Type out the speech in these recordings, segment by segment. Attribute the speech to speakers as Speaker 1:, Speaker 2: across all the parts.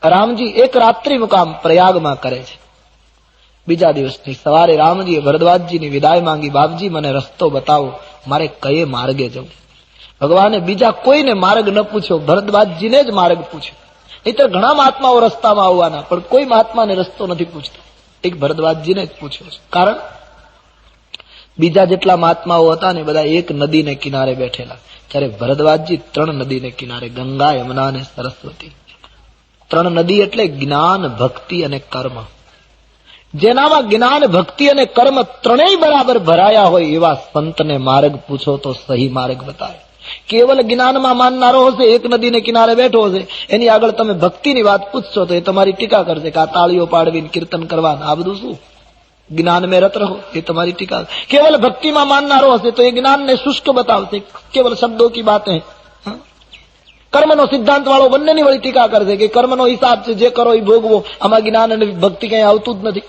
Speaker 1: રામજી એક રાત્રિ મુકામ પ્રયાગમાં કરે છે. બીજા દિવસની સવારે રામજીએ ભરદ્વાજજીની વિદાય માંગી. બાપજી, મને રસ્તો બતાવો, મારે કયે માર્ગે જવું. ભગવાને બીજા કોઈને માર્ગ ન પૂછ્યો, ભરદ્વાજજીને જ માર્ગ પૂછ્યો. નહીતર ઘણા મહાત્માઓ રસ્તામાં આવવાના, પણ કોઈ મહાત્માને રસ્તો નથી પૂછતા. એક ભરદ્વાજજીને જ પૂછ્યો છે. કારણ બીજા જેટલા મહાત્માઓ હતા ને બધા એક નદીને કિનારે બેઠેલા, ત્યારે ભરદ્વાજજી 3 નદીને કિનારે, ગંગા, યમુના અને સરસ્વતી. 3 નદી એટલે જ્ઞાન, ભક્તિ અને કર્મ. જેનામાં જ્ઞાન, ભક્તિ અને કર્મ ત્રણેય બરાબર ભરાયા હોય એવા સંતને માર્ગ પૂછો તો સહી માર્ગ બતાવે. કેવલ જ્ઞાનમાં માનનારો હશે, એક નદીને કિનારે બેઠો હશે, એની આગળ તમે ભક્તિની વાત પૂછશો તો એ તમારી ટીકા કરશે કે આ તાળીઓ પાડવીને કીર્તન કરવાના, આ બધું શું? જ્ઞાન में रत रहो, ये तुम्हारी टीका. केवल भक्ति में माननारो हसे तो ये ज्ञान ने शुष्क बतावશે, केवल शब्दों की बातें. કર્મનો સિદ્ધાંત વાળો બંનેની વળી ટીકા કરશે કે કર્મનો હિસાબ છે, જે કરો એ ભોગવો, આમાં જ્ઞાન અને ભક્તિ કઈ આવતું જ નથી.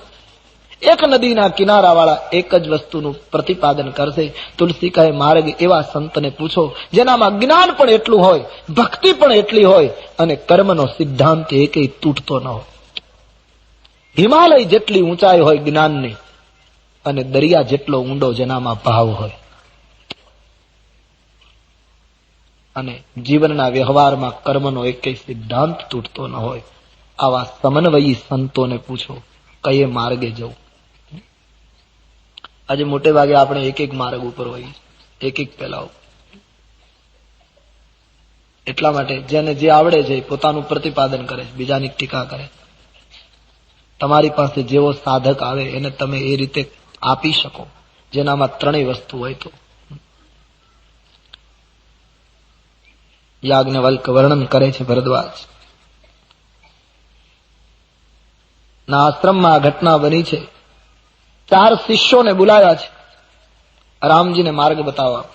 Speaker 1: એક નદીના કિનારા વાળા એક જ વસ્તુનું પ્રતિપાદન કરશે. તુલસી કહે માર્ગ એવા સંતને પૂછો જેનામાં જ્ઞાન પણ એટલું હોય, ભક્તિ પણ એટલી હોય અને કર્મનો સિદ્ધાંત એકેય તૂટતો ન હોય. હિમાલય જેટલી ઊંચાઈ હોય જ્ઞાનની અને દરિયા જેટલો ઊંડો જેનામાં ભાવ હોય, અને જીવનના વ્યવહારમાં કર્મનો એકેય સિદ્ધાંત તૂટતો ન હોય, આવા સમન્વયી સંતોને પૂછો કયે માર્ગે જવું. આજે મોટે ભાગે આપણે એક એક માર્ગ ઉપર હોઈએ, એક એક પેલા. એટલા માટે જેને જે આવડે છે પોતાનું પ્રતિપાદન કરે, બીજાની ટીકા કરે. તમારી પાસે જેવો સાધક આવે એને તમે એ રીતે આપી શકો જેનામાં ત્રણેય વસ્તુ હોય. તો યાજ્ઞવલ્ક વર્ણન કરે છે ભરદ્વાજ ના આશ્રમમાં આ ઘટના બની છે. 4 શિષ્યોને બોલાવ્યા છે રામજીને માર્ગ બતાવવા.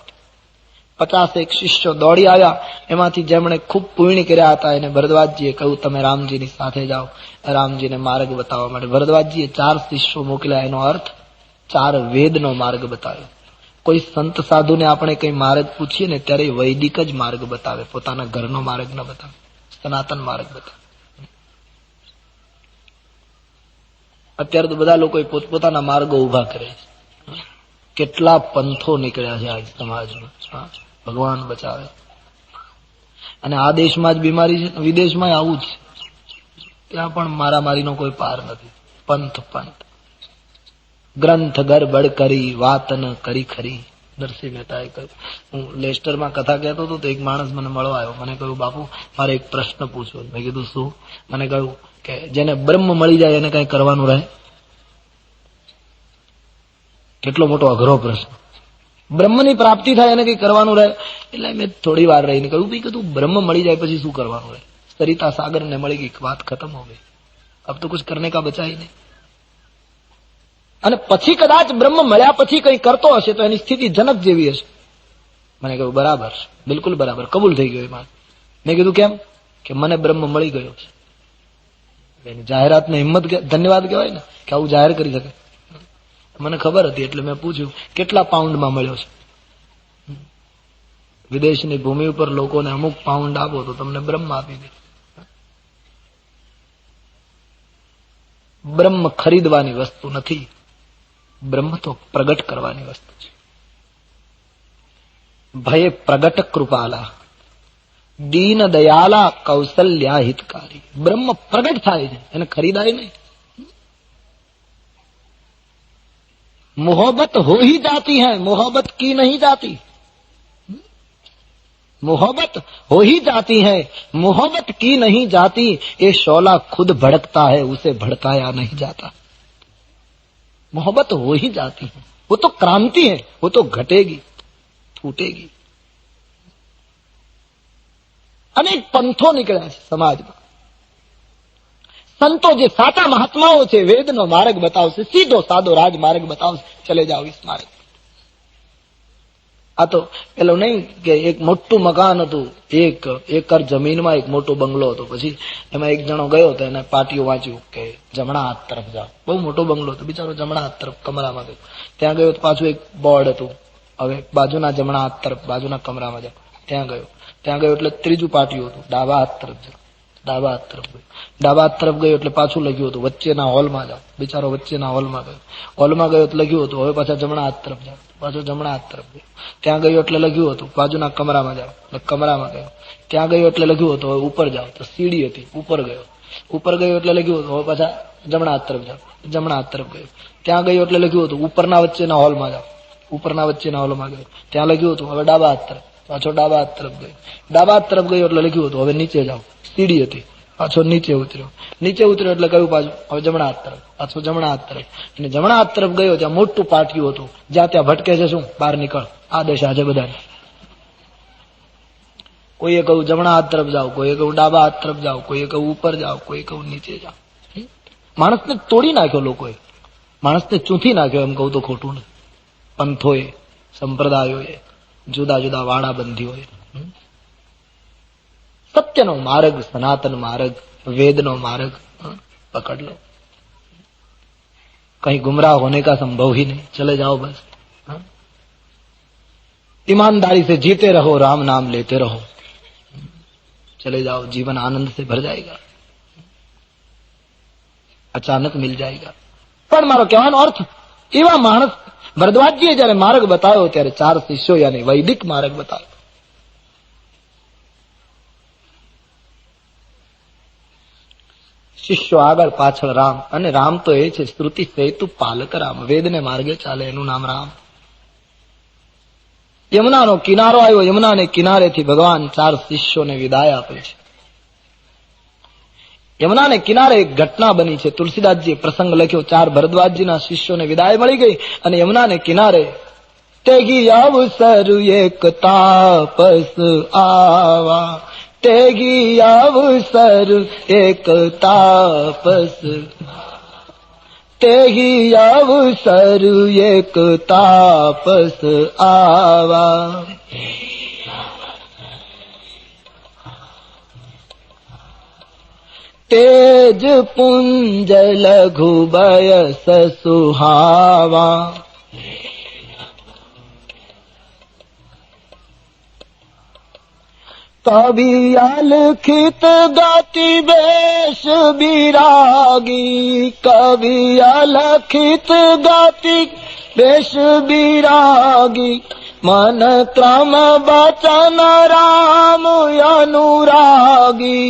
Speaker 1: 51 શિષ્યો દોડી આવ્યા. એમાંથી જેમણે ખૂબ પુણ્ય કર્યા હતા એને ભરદ્વાજજીએ કહ્યું તમે રામજીની સાથે જાઓ રામજીને માર્ગ બતાવવા માટે. ભરદ્વાજજીએ 4 શિષ્યો મોકલ્યા. એનો અર્થ 4 વેદનો માર્ગ બતાવ્યો. કોઈ સંત સાધુને આપણે કઈ માર્ગ પૂછીએ ને ત્યારે વૈદિક જ માર્ગ બતાવે, પોતાના ઘરનો માર્ગ ન બતાવે, સનાતન માર્ગ બતાવે. અત્યારે તો બધા લોકો પોતપોતાના માર્ગો ઉભા કરે છે. કેટલા પંથો નીકળ્યા છે આજ સમાજમાં, ભગવાન બચાવે. અને આ દેશમાં જ બીમારી છે, વિદેશમાં આવું જ છે. ત્યાં પણ મારામારીનો કોઈ પાર નથી. પંથ પંથ ગ્રંથ ગરબડ કરી વાત ન કરી ખરી. નરસિંહ મહેતાએ કહ્યું. હું લેસ્ટરમાં કથા કહેતો હતો તો એક માણસ મને મળવા આવ્યો. મને કહ્યું બાપુ મારે એક પ્રશ્ન પૂછવો. મેં કીધું શું? મને કહ્યું કે જેને બ્રહ્મ મળી જાય એને કઈ કરવાનું રહે? કેટલો મોટો અઘરો પ્રશ્ન. બ્રહ્મની પ્રાપ્તિ થાય એને કઈ કરવાનું રહે? એટલે મેં થોડી વાર રહીને કહ્યું ભાઈ કે તું બ્રહ્મ મળી જાય પછી શું કરવાનું રહે? સરિતા સાગર ને મળી ગઈ, વાત ખતમ હો ગઈ. અબ તો કુછ કરને કા બચા હી નહીં. અને પછી કદાચ બ્રહ્મ મળ્યા પછી કઈ કરતો હશે તો એની સ્થિતિ જનક જેવી હશે. મને કહ્યું બરાબર, બિલકુલ બરાબર, કબૂલ થઈ ગયો એમાં. મેં કીધું કેમ? કે મને બ્રહ્મ મળી ગયો છે. એની જાહેરાતને હિંમત ધન્યવાદ કહેવાય ને કે આવું જાહેર કરી શકે. મને ખબર હતી એટલે મેં પૂછ્યું કેટલા પાઉન્ડમાં મળ્યો છે. વિદેશની ભૂમિ ઉપર લોકોને અમુક પાઉન્ડ આપો તો તમને બ્રહ્મ આપી દે. બ્રહ્મ ખરીદવાની વસ્તુ નથી, બ્રહ્મ તો પ્રગટ કરવાની વસ્તુ છે. ભય પ્રગટ કૃપાલા દીન દયાલા કૌશલ્યા હિતકારી. બ્રહ્મ પ્રગટ થાય છે, એને ખરીદાય નહીં. मोहब्बत हो ही जाती है, मोहब्बत की नहीं जाती. मोहब्बत हो ही जाती है, मोहब्बत की नहीं जाती. ये शोला खुद भड़कता है, उसे भड़काया नहीं जाता. मोहब्बत हो ही जाती है, वो तो क्रांति है, वो तो घटेगी, फूटेगी. अनेक पंथो निकळ्या છે સમાજમાં. संतो જે સાચા મહાત્માઓ છે વેદનો માર્ગ બતાવશે, સીધો સાદો રાજ માર્ગ બતાવશે. ચલે જાઓ ઇસ માર્ગ. આ તો પેલો નહીં કે એક મોટું મકાન હતું, 1 એકર જમીનમાં એક મોટો બંગલો હતો. પછી એમાં એક જણો ગયો તો એને પાટીઓ વાંચ્યું કે જમણા હાથ તરફ જાઓ. બહુ મોટો બંગલો હતો, બિચારો જમણા હાથ તરફ કમરામાં ગયો. ત્યાં ગયો તો પાછું એક બોર્ડ હતું, હવે બાજુના જમણા હાથ તરફ બાજુના કમરામાં જાઓ. ત્યાં ગયો એટલે ત્રીજું પાટીયું હતું, ડાબા હાથ તરફ જાઓ. ડાબા હાથ તરફ ગયો. ડાબા હાથ તરફ ગયો એટલે પાછું લખ્યું હતું વચ્ચેના હોલમાં જાઓ. બિચારો વચ્ચેના હોલમાં ગયો. હોલમાં ગયો એટલે લખ્યું હતું હવે પાછા જમણા હાથ તરફ જાઓ. પાછો જમણા હાથ તરફ ગયો. ત્યાં ગયો એટલે લખ્યું હતું બાજુના કમરામાં જાઓ. એટલે કમરામાં ગયો. ત્યાં ગયો એટલે લખ્યું હતું હવે ઉપર જાઓ. તો સીડી હતી ઉપર ગયો. ઉપર ગયો એટલે લખ્યું હતું હવે પાછા જમણા હાથ તરફ જાઓ. જમણા હાથ તરફ ગયો. ત્યાં ગયો એટલે લખ્યું હતું ઉપરના વચ્ચેના હોલમાં જાઓ. ઉપરના વચ્ચેના હોલમાં ગયો. ત્યાં લખ્યું હતું હવે ડાબા હાથ તરફ. પાછો ડાબા હાથ તરફ ગયો. ડાબા હાથ તરફ ગયો એટલે લખ્યું હતું હવે નીચે જાઓ. સીડી હતી પાછો નીચે ઉતર્યો. નીચે ઉતર્યો એટલે કયું પાછું હવે જમણા હાથ તરફ. પાછો જમણા હાથ તરફ. અને જમણા હાથ તરફ ગયો ત્યાં મોટું પાટિયું હતું. જ્યાં ત્યાં ભટકે છે શું બહાર નીકળ. આદેશ આજે બધાને. કોઈએ કહ્યું જમણા હાથ તરફ જાઓ, કોઈએ કહ્યું ડાબા હાથ તરફ જાઓ, કોઈએ કહ્યું ઉપર જાઓ, કોઈએ કહ્યું નીચે જાઓ. માણસને તોડી નાખ્યો લોકોએ. માણસને ચૂંથી નાખ્યો એમ કહું તો ખોટું ને. પંથોએ, સંપ્રદાયોએ, જુદા જુદા વાડા બંધીઓએ. સત્યનો માર્ગ, સનાતન માર્ગ, વેદનો માર્ગ પકડ લો. कहीं गुमराह होने का संभव ही नहीं. चले जाओ बस. ईमानदारी से जीते रहो, राम नाम लेते रहो. चले जाओ, जीवन आनंद से भर जाएगा. अचानक मिल जाएगा. પણ મારો કહેવાનો અર્થ એવા માણસ ભરદ્વાજજીએ જયારે માર્ગ બતાવ્યો ત્યારે 4 શિષ્યો યાની વૈદિક માર્ગ બતાવ્યો. શિષ્યો આગળ પાછળ રામ. અને રામ તો એ છે શ્રુતિ સેતુ પાલક રામ. વેદને માર્ગે ચાલે એનું નામ રામ. યમુનાનો કિનારો આવ્યો. યમુનાને કિનારેથી ભગવાન 4 શિષ્યોને વિદાય આપે છે. યમુનાને કિનારે એક ઘટના બની છે. તુલસીદાસજીએ પ્રસંગ લખ્યો. 4 ભરદ્વાજજીના શિષ્યોને વિદાય મળી ગઈ અને યમુનાને કિનારે તેગી અવસર એક તાપસ આવા. તેગી અવસર એક તાપસ. તેગી અવસર એક તાપસ આવા. તેજ પુંજ લઘુ બયસ સુહાવા. कभी अलखित गाती बेश बिरागी. कभी अलखित गाती बेश बिरागी. मन क्रम बचन राम अनुरागी.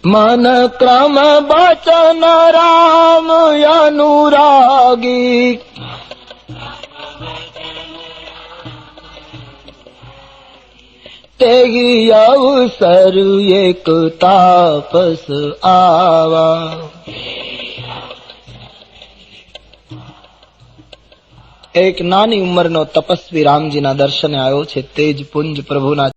Speaker 1: मन क्रम बचन राम अनुरागी. तेगी अवसर एक तापस आवा. એક નાની ઉંમરનો તપસ્વી રામજીના દર્શને આવ્યો છે. તેજ પુંજ પ્રભુના